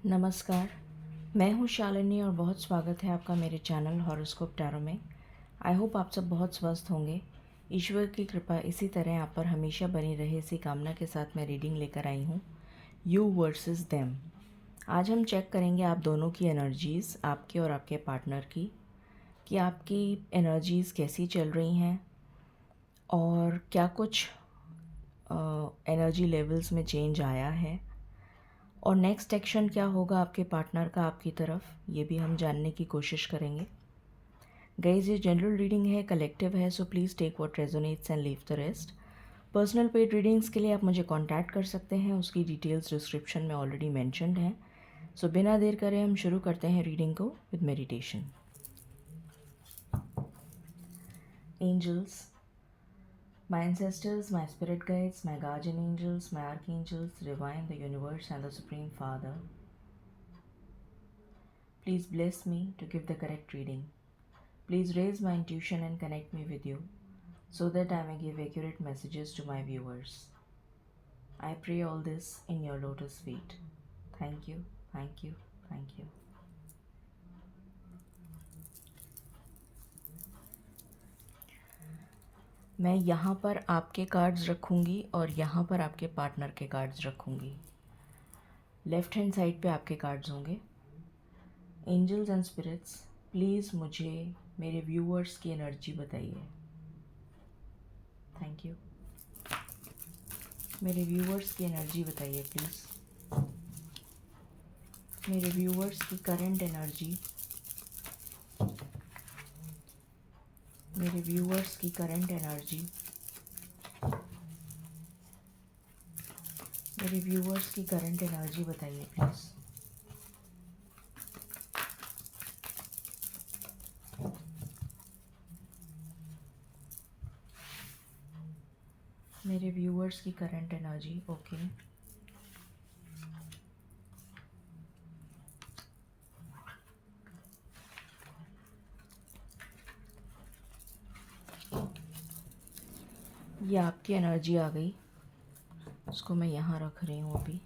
नमस्कार, मैं हूँ शालिनी और बहुत स्वागत है आपका मेरे चैनल हॉरोस्कोप टैरो में। आई होप आप सब बहुत स्वस्थ होंगे। ईश्वर की कृपा इसी तरह आप पर हमेशा बनी रहे, इसी कामना के साथ मैं रीडिंग लेकर आई हूँ, यू वर्सेस देम। आज हम चेक करेंगे आप दोनों की एनर्जीज़, आपकी और आपके पार्टनर की, कि आपकी एनर्जीज़ कैसी चल रही हैं और क्या कुछ एनर्जी लेवल्स में चेंज आया है और नेक्स्ट एक्शन क्या होगा आपके पार्टनर का आपकी तरफ, ये भी हम जानने की कोशिश करेंगे। गाइज, ये जनरल रीडिंग है, कलेक्टिव है, so please take what resonates and leave the rest. Personal paid readings के लिए आप मुझे कांटेक्ट कर सकते हैं, उसकी डिटेल्स डिस्क्रिप्शन में ऑलरेडी मेंशन्ड हैं। सो बिना देर करे हम शुरू करते हैं रीडिंग को with meditation. Angels, my ancestors, my spirit guides, my guardian angels, my archangels, the divine, the universe, and the Supreme Father, please bless me to give the correct reading. Please raise my intuition and connect me with you so that I may give accurate messages to my viewers. I pray all this in your lotus feet. Thank you, thank you, thank you. मैं यहाँ पर आपके cards रखूँगी और यहाँ पर आपके partner के कार्ड्स रखूँगी। लेफ़्ट हैंड साइड पे आपके कार्ड्स होंगे। एंजल्स एंड स्पिरिट्स, प्लीज़ मुझे मेरे व्यूअर्स की एनर्जी बताइए। Thank you. मेरे व्यूअर्स की एनर्जी बताइए प्लीज़। मेरे व्यूअर्स की करंट एनर्जी, मेरे व्यूअर्स की करंट एनर्जी, मेरे व्यूअर्स की करंट एनर्जी बताइए प्लीज़। मेरे व्यूअर्स की करंट एनर्जी, ओके। ये आपकी एनर्जी आ गई, उसको मैं यहाँ रख रही हूँ अभी।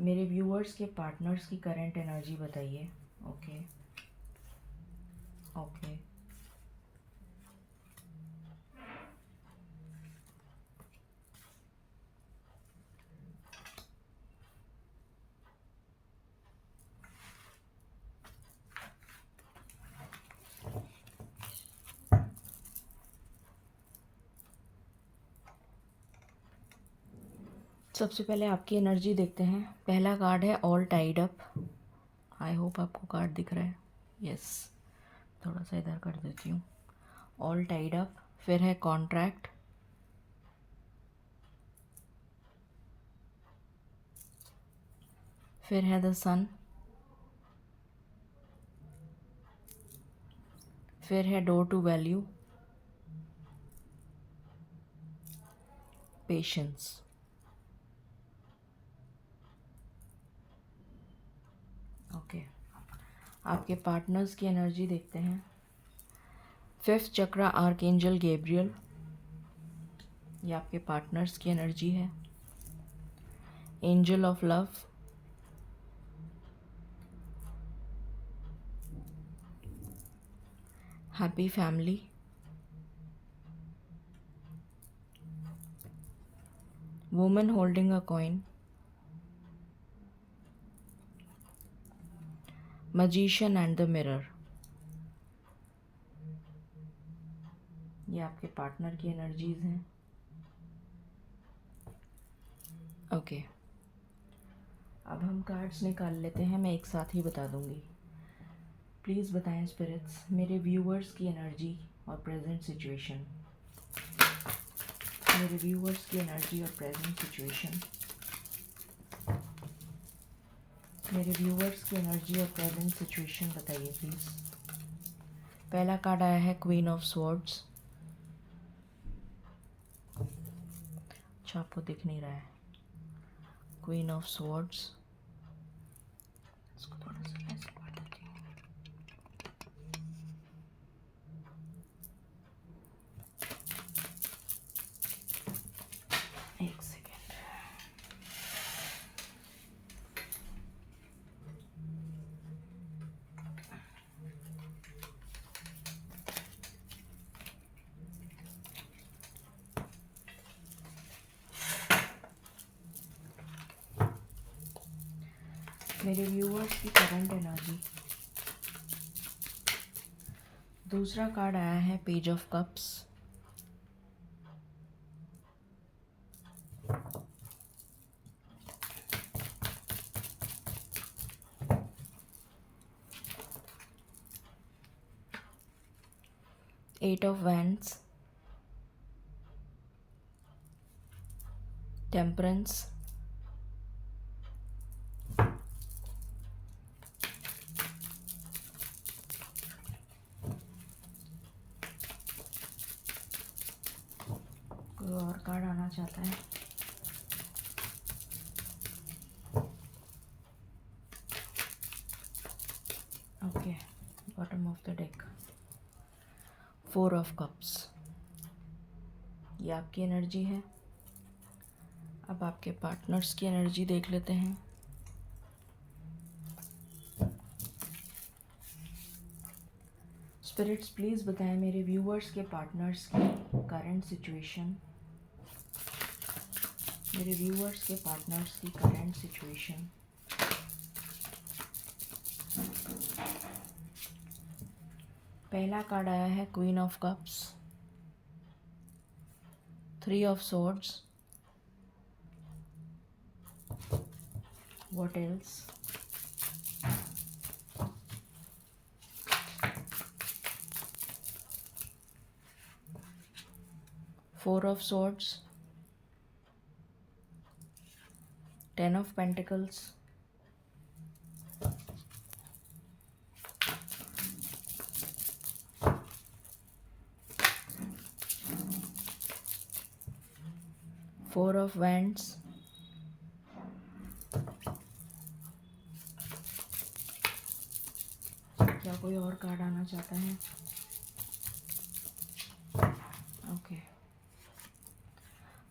मेरे व्यूअर्स के पार्टनर्स की करंट एनर्जी बताइए। Okay okay. सबसे पहले आपकी एनर्जी देखते हैं। पहला कार्ड है all tied up. I hope आपको कार्ड दिख रहा है। यस, थोड़ा सा इधर कर देती हूँ। All tied up. फिर है कॉन्ट्रैक्ट। फिर है द सन। फिर है door to value. Patience. Okay, आपके पार्टनर्स की एनर्जी देखते हैं। फिफ्थ चक्रा आर्कएंजल गैब्रियल, ये आपके पार्टनर्स की एनर्जी है। Angel of love. Happy family. Woman holding a coin. Magician and the mirror, ये आपके पार्टनर की एनर्जीज हैं। ओके, अब हम कार्ड्स निकाल लेते हैं, मैं एक साथ ही बता दूंगी। प्लीज़ बताएं स्पिरिट्स, मेरे व्यूअर्स की एनर्जी और प्रेजेंट सिचुएशन। मेरे व्यूअर्स की एनर्जी और प्रेजेंट सिचुएशन। मेरे व्यूअर्स की एनर्जी और प्रेजेंट सिचुएशन बताइए प्लीज़। पहला कार्ड आया है क्वीन ऑफ स्वॉर्ड्स। अच्छा, आपको दिख नहीं रहा है। क्वीन ऑफ स्वॉर्ड्स, इसको थोड़ा सा ऐसे कर देती हूँ। एक सेकेंड। मेरे व्यूअर्स की करंट एनर्जी। दूसरा कार्ड आया है page of cups. Eight of wands, temperance, कोई और कार्ड आना चाहता है? Okay, bottom of the deck, four of cups. ये आपकी एनर्जी है। अब आपके पार्टनर्स की एनर्जी देख लेते हैं। स्पिरिट्स प्लीज़ बताएं मेरे व्यूअर्स के पार्टनर्स की करंट सिचुएशन। मेरे व्यूअर्स के पार्टनर्स की करंट सिचुएशन। पहला कार्ड आया है queen of cups, three of swords, what else, four of swords, ten of pentacles, four of wands, क्या कोई और कार्ड आना चाहता है? ओके,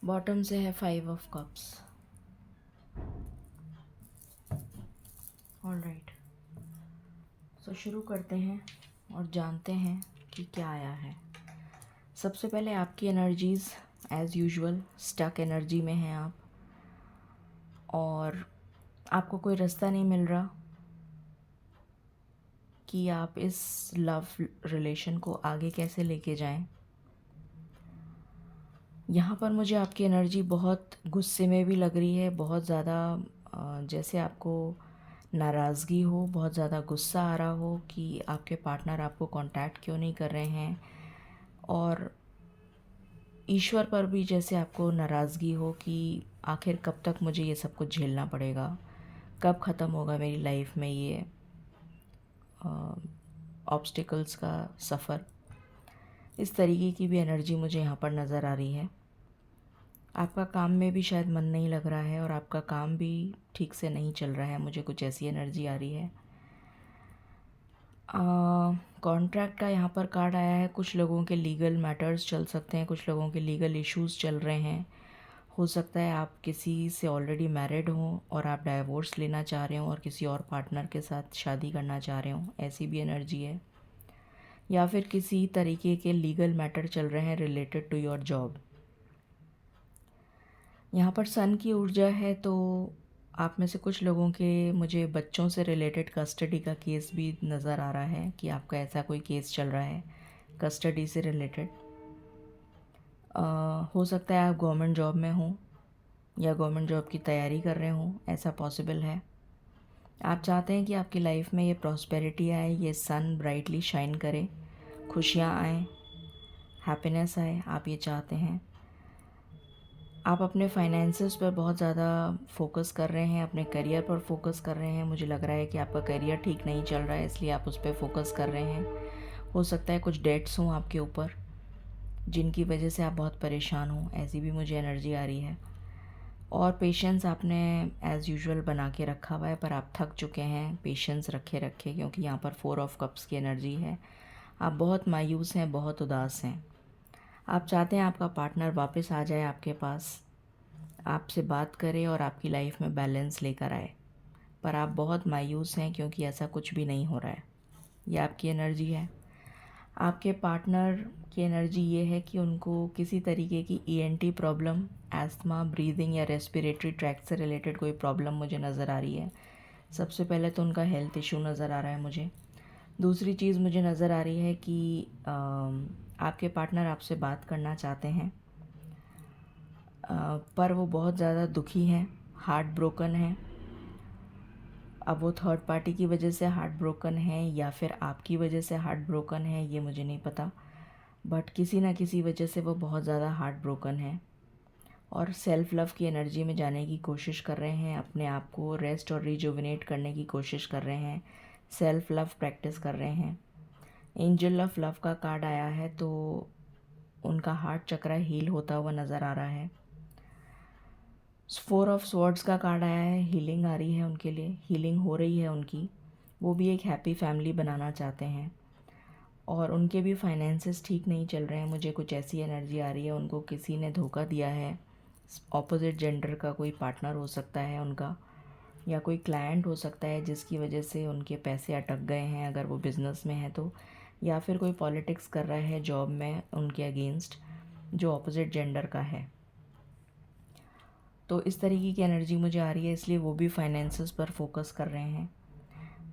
बॉटम से है फाइव ऑफ कप्स। ऑलराइट, सो शुरू करते हैं और जानते हैं कि क्या आया है। सबसे पहले आपकी energies as usual stuck energy में हैं आप, और आपको कोई रास्ता नहीं मिल रहा कि आप इस लव रिलेशन को आगे कैसे लेके जाएं। यहाँ पर मुझे आपकी एनर्जी बहुत गुस्से में भी लग रही है, बहुत ज़्यादा जैसे आपको नाराज़गी हो, बहुत ज़्यादा गुस्सा आ रहा हो कि आपके पार्टनर आपको कांटेक्ट क्यों नहीं कर रहे हैं, और ईश्वर पर भी जैसे आपको नाराज़गी हो कि आखिर कब तक मुझे ये सब कुछ झेलना पड़ेगा, कब ख़त्म होगा मेरी लाइफ में ये ऑब्स्टिकल्स का सफ़र। इस तरीके की भी एनर्जी मुझे यहाँ पर नज़र आ रही है। आपका काम में भी शायद मन नहीं लग रहा है और आपका काम भी ठीक से नहीं चल रहा है, मुझे कुछ ऐसी एनर्जी आ रही है। कॉन्ट्रैक्ट का यहाँ पर कार्ड आया है। कुछ लोगों के लीगल मैटर्स चल सकते हैं, कुछ लोगों के लीगल इश्यूज़ चल रहे हैं। हो सकता है आप किसी से ऑलरेडी मैरिड हों और आप डाइवोर्स लेना चाह रहे हो और किसी और पार्टनर के साथ शादी करना चाह रहे हो, ऐसी भी एनर्जी है। या फिर किसी तरीके के लीगल मैटर चल रहे हैं रिलेटेड टू योर जॉब। यहाँ पर सन की ऊर्जा है, तो आप में से कुछ लोगों के मुझे बच्चों से रिलेटेड कस्टडी का केस भी नज़र आ रहा है कि आपका ऐसा कोई केस चल रहा है कस्टडी से रिलेटेड। हो सकता है आप गवर्नमेंट जॉब में हों या गवर्नमेंट जॉब की तैयारी कर रहे हों, ऐसा पॉसिबल है। आप चाहते हैं कि आपकी लाइफ में ये प्रॉस्पेरिटी आए, ये सन ब्राइटली शाइन करे, खुशियाँ आएँ, हैप्पीनेस आए, आप ये चाहते हैं। आप अपने फाइनेंसेस पर बहुत ज़्यादा फोकस कर रहे हैं, अपने करियर पर फोकस कर रहे हैं। मुझे लग रहा है कि आपका करियर ठीक नहीं चल रहा है, इसलिए आप उस पर फोकस कर रहे हैं। हो सकता है कुछ डेट्स हों आपके ऊपर जिनकी वजह से आप बहुत परेशान हों, ऐसी भी मुझे एनर्जी आ रही है। और पेशेंस आपने एज़ यूजुअल बना के रखा हुआ है, पर आप थक चुके हैं पेशेंस रखे रखे, क्योंकि यहाँ पर फोर ऑफ कप्स की एनर्जी है। आप बहुत मायूस हैं, बहुत उदास हैं। आप चाहते हैं आपका पार्टनर वापस आ जाए आपके पास, आपसे बात करे और आपकी लाइफ में बैलेंस लेकर आए, पर आप बहुत मायूस हैं क्योंकि ऐसा कुछ भी नहीं हो रहा है। ये आपकी एनर्जी है। आपके पार्टनर की एनर्जी ये है कि उनको किसी तरीके की ईएनटी प्रॉब्लम, एस्थमा, ब्रीदिंग या रेस्पिरेटरी ट्रैक्ट से रिलेटेड कोई प्रॉब्लम मुझे नज़र आ रही है, सबसे पहले तो उनका हेल्थ इशू नज़र आ रहा है मुझे। दूसरी चीज़ मुझे नज़र आ रही है कि आपके पार्टनर आपसे बात करना चाहते हैं, पर वो बहुत ज़्यादा दुखी हैं, हार्ट ब्रोकन हैं। अब वो थर्ड पार्टी की वजह से हार्ट ब्रोकन है या फिर आपकी वजह से हार्ट ब्रोकन है, ये मुझे नहीं पता, बट किसी ना किसी वजह से वो बहुत ज़्यादा हार्ट ब्रोकन है और सेल्फ़ लव की एनर्जी में जाने की कोशिश कर रहे हैं, अपने आप को रेस्ट और रिजुविनेट करने की कोशिश कर रहे हैं, सेल्फ़ लव प्रैक्टिस कर रहे हैं। एंजल ऑफ लव का कार्ड आया है तो उनका हार्ट चक्र हील होता हुआ नज़र आ रहा है। 4 ऑफ स्वॉर्ड्स का कार्ड आया है, हीलिंग आ रही है उनके लिए, हीलिंग हो रही है उनकी। वो भी एक हैप्पी फैमिली बनाना चाहते हैं और उनके भी फाइनेंसेस ठीक नहीं चल रहे हैं। मुझे कुछ ऐसी एनर्जी आ रही है, उनको किसी ने धोखा दिया है। ऑपोजिट जेंडर का कोई पार्टनर हो सकता है उनका, या कोई क्लाइंट हो सकता है जिसकी वजह से उनके पैसे अटक गए हैं अगर वो बिज़नेस में है तो, या फिर कोई पॉलिटिक्स कर रहा है जॉब में उनके अगेंस्ट जो ऑपोजिट जेंडर का है। तो इस तरीके की एनर्जी मुझे आ रही है, इसलिए वो भी फाइनेंसेस पर फोकस कर रहे हैं।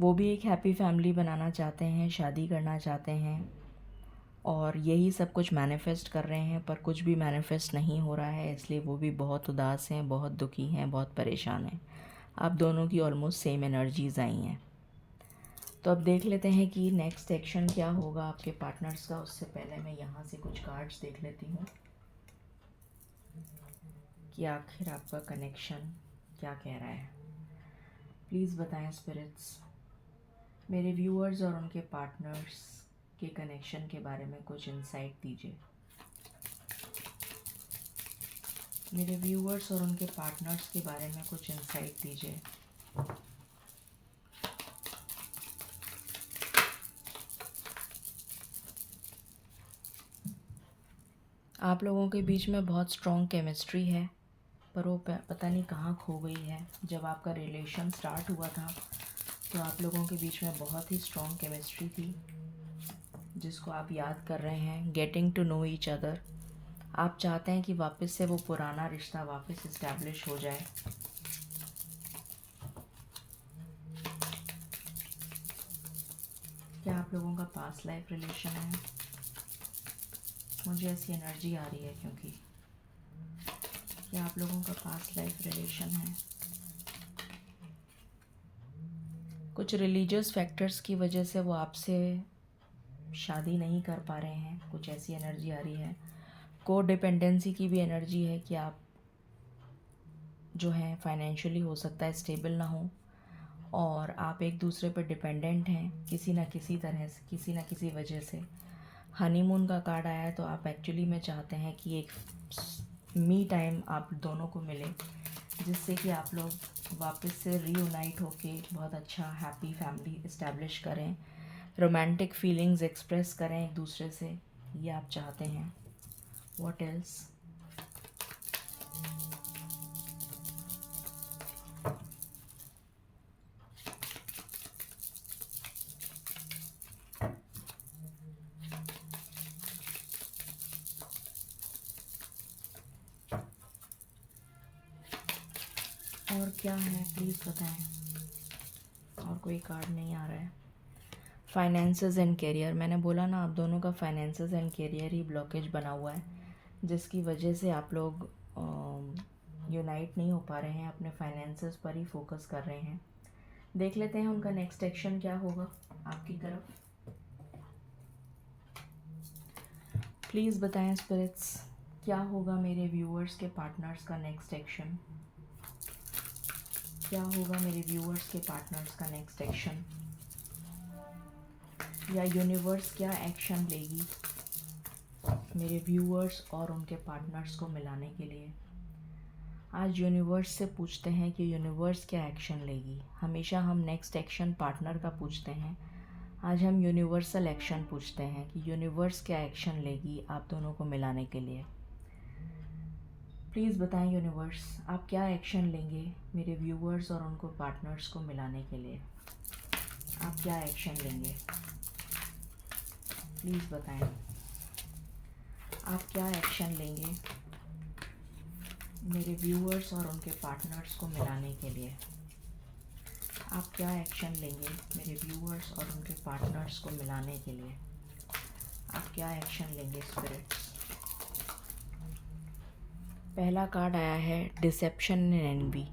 वो भी एक हैप्पी फैमिली बनाना चाहते हैं, शादी करना चाहते हैं और यही सब कुछ मैनिफेस्ट कर रहे हैं, पर कुछ भी मैनिफेस्ट नहीं हो रहा है, इसलिए वो भी बहुत उदास हैं, बहुत दुखी हैं, बहुत परेशान हैं। आप दोनों की ऑलमोस्ट सेम एनर्जीज़ आई हैं। तो अब देख लेते हैं कि नेक्स्ट एक्शन क्या होगा आपके पार्टनर्स का। उससे पहले मैं यहाँ से कुछ कार्ड्स देख लेती हूँ कि आखिर आपका कनेक्शन क्या कह रहा है। प्लीज़ बताएं स्पिरिट्स, मेरे व्यूअर्स और उनके पार्टनर्स के कनेक्शन के बारे में कुछ इंसाइट दीजिए। मेरे व्यूअर्स और उनके पार्टनर्स के बारे में कुछ इंसाइट दीजिए। आप लोगों के बीच में बहुत स्ट्रॉन्ग केमिस्ट्री है, पर वो पता नहीं कहाँ खो गई है। जब आपका रिलेशन स्टार्ट हुआ था तो आप लोगों के बीच में बहुत ही स्ट्रॉन्ग केमिस्ट्री थी, जिसको आप याद कर रहे हैं। Getting to know each other, आप चाहते हैं कि वापस से वो पुराना रिश्ता वापस इस्टेब्लिश हो जाए। क्या आप लोगों का पास्ट लाइफ रिलेशन है? मुझे ऐसी एनर्जी आ रही है, क्योंकि क्या आप लोगों का पास्ट लाइफ रिलेशन है? कुछ रिलीजियस फैक्टर्स की वजह से वो आपसे शादी नहीं कर पा रहे हैं, कुछ ऐसी एनर्जी आ रही है। को डिपेंडेंसी की भी एनर्जी है कि आप जो है फाइनेंशियली हो सकता है स्टेबल ना हो और आप एक दूसरे पर डिपेंडेंट हैं किसी ना किसी तरह से, किसी ना किसी वजह से। हनीमून का कार्ड आया है तो आप एक्चुअली में चाहते हैं कि एक मी टाइम आप दोनों को मिले, जिससे कि आप लोग वापस से रीयूनाइट होके बहुत अच्छा हैप्पी फैमिली इस्टेब्लिश करें, रोमांटिक फीलिंग्स एक्सप्रेस करें एक दूसरे से, ये आप चाहते हैं। What else? और क्या है प्लीज़ बताएं। और कोई कार्ड नहीं आ रहा है। फाइनेंसेस एंड करियर, मैंने बोला ना आप दोनों का finances and career he blockage बना हुआ है, जिसकी वजह से आप लोग यूनाइट नहीं हो पा रहे हैं, अपने फाइनेंसेस पर ही फोकस कर रहे हैं। देख लेते हैं उनका नेक्स्ट एक्शन क्या होगा आपकी तरफ। प्लीज़ बताएं स्पिरिट्स, क्या होगा मेरे व्यूअर्स के पार्टनर्स का नेक्स्ट एक्शन? क्या होगा मेरे व्यूअर्स के पार्टनर्स का नेक्स्ट एक्शन, या यूनिवर्स क्या एक्शन लेगी मेरे व्यूअर्स और उनके पार्टनर्स को मिलाने के लिए? आज यूनिवर्स से पूछते हैं कि यूनिवर्स क्या एक्शन लेगी। हमेशा हम नेक्स्ट एक्शन पार्टनर का पूछते हैं, आज हम यूनिवर्सल एक्शन पूछते हैं कि यूनिवर्स क्या एक्शन लेगी आप दोनों को मिलाने के लिए। प्लीज़ बताएं यूनिवर्स, आप क्या एक्शन लेंगे मेरे व्यूअर्स और उनको पार्टनर्स को मिलाने के लिए? आप क्या एक्शन लेंगे? प्लीज़ बताएं, आप क्या एक्शन लेंगे मेरे व्यूअर्स और उनके पार्टनर्स को मिलाने के लिए? आप क्या एक्शन लेंगे मेरे व्यूअर्स और उनके पार्टनर्स को मिलाने के लिए? आप क्या एक्शन लेंगे स्पिरिट्स? पहला कार्ड आया है डिसेप्शन एंड एनवी।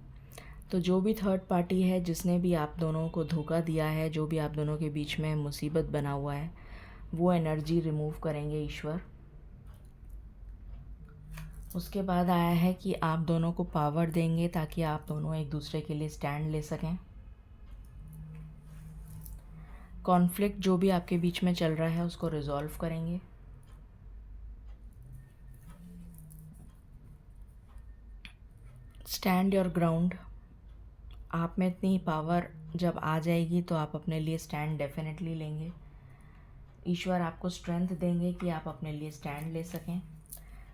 तो जो भी थर्ड पार्टी है जिसने भी आप दोनों को धोखा दिया है, जो भी आप दोनों के बीच में मुसीबत बना हुआ है, वो एनर्जी रिमूव करेंगे ईश्वर। उसके बाद आया है कि आप दोनों को पावर देंगे ताकि आप दोनों एक दूसरे के लिए स्टैंड ले सकें। कॉन्फ्लिक्ट जो भी आपके बीच में चल रहा है उसको रिजॉल्व करेंगे। Stand your ground. आप में इतनी पावर जब आ जाएगी तो आप अपने लिए स्टैंड डेफिनेटली लेंगे। ईश्वर आपको स्ट्रेंथ देंगे कि आप अपने लिए स्टैंड ले सकें।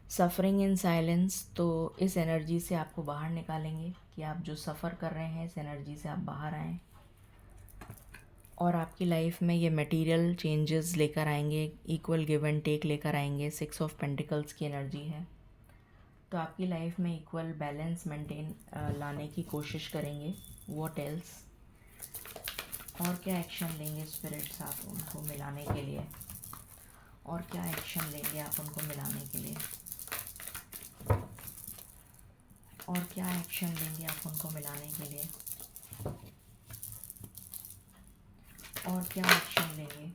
सफ़रिंग इन साइलेंस, तो इस एनर्जी से आपको बाहर निकालेंगे कि आप जो सफ़र कर रहे हैं इस एनर्जी से आप बाहर आएँ और आपकी लाइफ में ये मटेरियल चेंजेस लेकर आएंगे, इक्वल गिव एंड टेक लेकर आएंगे। 6 ऑफ पेंटिकल्स की एनर्जी है, तो आपकी लाइफ में इक्वल बैलेंस मेंटेन लाने की कोशिश करेंगे। What else? और क्या एक्शन लेंगे स्पिरिट्स आप उनको मिलाने के लिए? और क्या एक्शन लेंगे आप उनको मिलाने के लिए? और क्या एक्शन लेंगे आप उनको मिलाने के लिए? और क्या एक्शन लेंगे?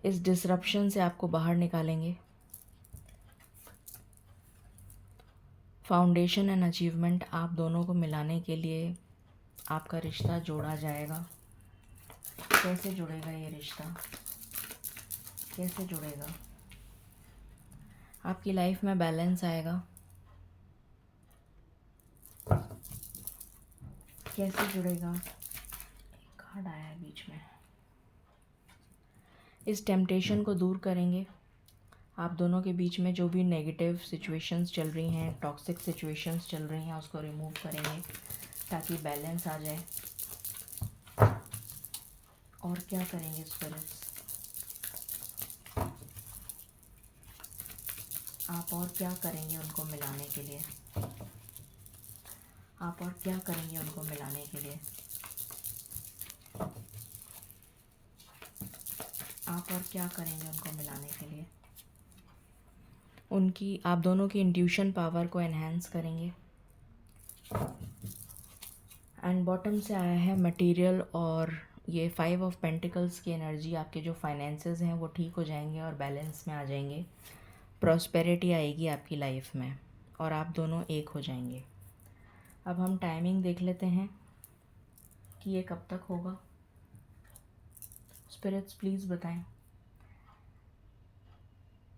इस डिसरप्शन से आपको बाहर निकालेंगे। फाउंडेशन एंड अचीवमेंट, आप दोनों को मिलाने के लिए आपका रिश्ता जोड़ा जाएगा। कैसे जुड़ेगा ये रिश्ता? कैसे जुड़ेगा? आपकी लाइफ में बैलेंस आएगा। कैसे जुड़ेगा? एक कार्ड आया है बीच में। इस टेम्पटेशन को दूर करेंगे। आप दोनों के बीच में जो भी नेगेटिव सिचुएशंस चल रही हैं, टॉक्सिक सिचुएशंस चल रही हैं, उसको रिमूव करेंगे ताकि बैलेंस आ जाए। और क्या करेंगे स्पिरिट्स? आप और क्या करेंगे उनको मिलाने के लिए? आप और क्या करेंगे उनको मिलाने के लिए? आप और क्या करेंगे उनको मिलाने के लिए? उनकी, आप दोनों की इंट्यूशन पावर को एनहांस करेंगे। एंड बॉटम से आया है मटेरियल, और ये 5 ऑफ पेंटिकल्स की एनर्जी। आपके जो फाइनेंसेस हैं वो ठीक हो जाएंगे और बैलेंस में आ जाएंगे। प्रॉस्पेरिटी आएगी आपकी लाइफ में और आप दोनों एक हो जाएंगे। अब हम टाइमिंग देख लेते हैं कि ये कब तक होगा। स्पिरिट्स प्लीज़ बताएं,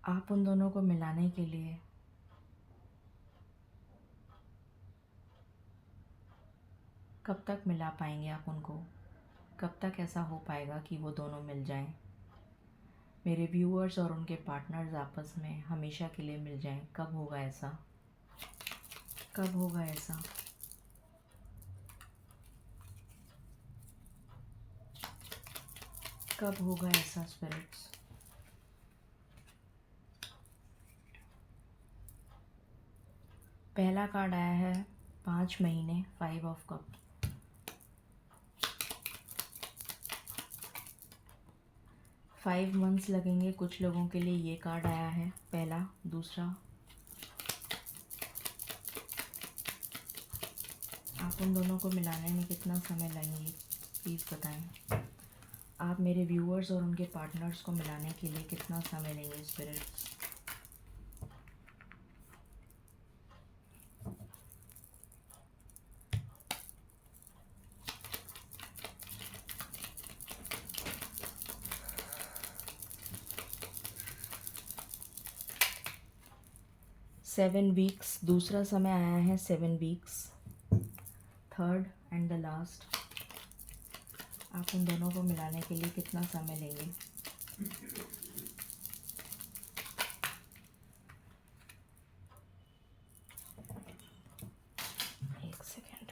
आप उन दोनों को मिलाने के लिए कब तक मिला पाएंगे आप उनको? कब तक ऐसा हो पाएगा कि वो दोनों मिल जाएं? मेरे व्यूअर्स और उनके पार्टनर्स आपस में हमेशा के लिए मिल जाएं। कब होगा ऐसा? कब होगा ऐसा? कब होगा ऐसा स्पिरिट्स? पहला कार्ड आया है 5 महीने, 5 ऑफ कप। 5 मंथ्स लगेंगे कुछ लोगों के लिए। ये कार्ड आया है पहला। दूसरा, आप उन दोनों को मिलाने में कितना समय लगेंगे प्लीज़ बताएं। आप मेरे व्यूअर्स और उनके पार्टनर्स को मिलाने के लिए कितना समय लेंगे स्पिरिट्स? Seven weeks. दूसरा समय आया है 7 weeks. Third and the last, आप उन दोनों को मिलाने के लिए कितना समय लेंगे? एक सेकेंड।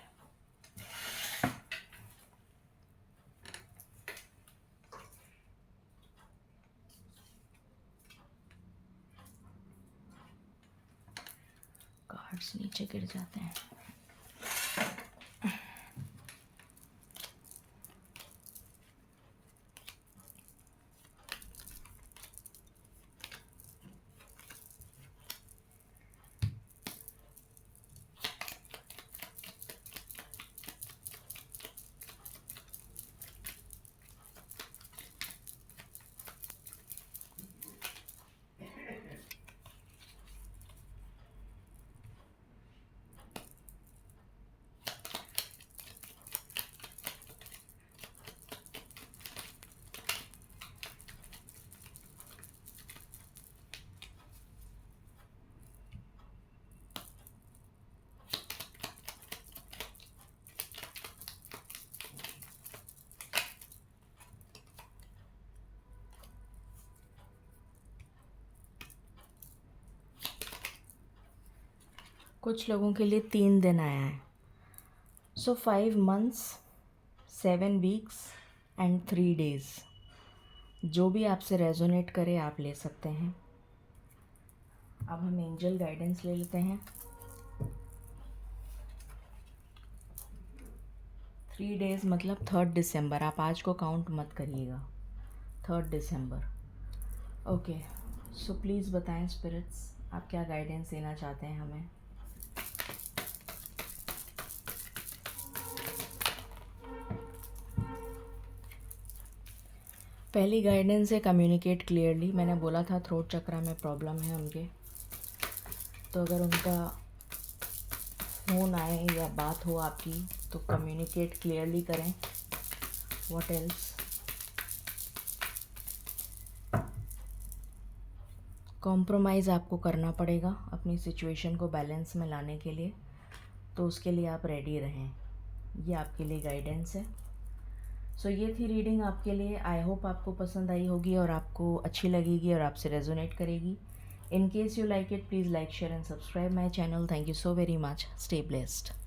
कार्ड कार्ड्स नीचे गिर जाते हैं। कुछ लोगों के लिए 3 दिन आया है। सो 5 months 7 weeks एंड 3 days। जो भी आपसे रेजोनेट करे आप ले सकते हैं। अब हम एंजल गाइडेंस ले लेते हैं। 3 days मतलब 3 दिसंबर। आप आज को काउंट मत करिएगा। 3 दिसंबर। ओके, सो प्लीज़ बताएं स्पिरिट्स, आप क्या गाइडेंस देना चाहते हैं हमें। पहली गाइडेंस है कम्युनिकेट क्लियरली। मैंने बोला था थ्रोट चक्रा में प्रॉब्लम है उनके, तो अगर उनका फ़ोन आए या बात हो आपकी तो कम्युनिकेट क्लियरली करें। What else? कॉम्प्रोमाइज़ आपको करना पड़ेगा अपनी सिचुएशन को बैलेंस में लाने के लिए, तो उसके लिए आप रेडी रहें। ये आपके लिए गाइडेंस है। सो ये थी रीडिंग आपके लिए। आई होप आपको पसंद आई होगी और आपको अच्छी लगेगी और आपसे रेजोनेट करेगी। In case you like it, please like, share and subscribe my channel. Thank you so very much. Stay blessed.